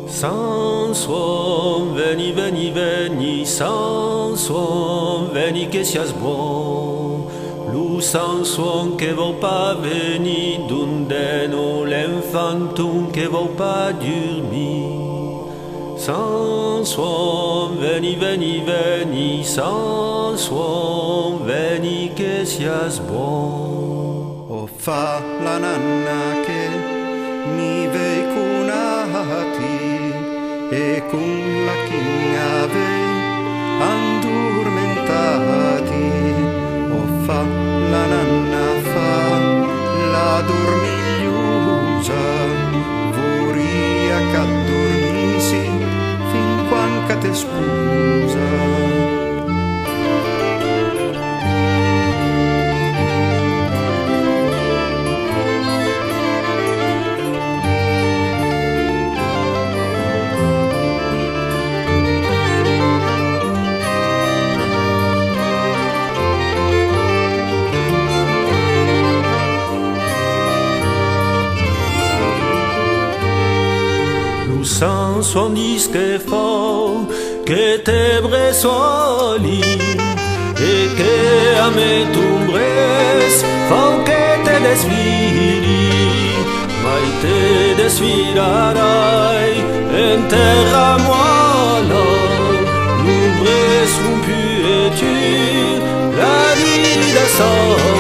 Sansuon, veni, veni, veni, Sansuon, veni che sias buon. Lu Sansuon che vau pas veni, d'undeno l'enfantum che vau pas dormir. Sansuon, veni, veni, veni, Sansuon, veni che sias buon. O fa la nanna che mi vei cunati e con la chigna vei addormentati. O fa la nanna fa la dormigliusa, voria che addormisi fin quanca te spusa. Sansuon dis che fo che te bresoli e che a me tumbres fa che te desviri, mai te desvirarai en terra moala, l'umbres rompu et tu la vida sol.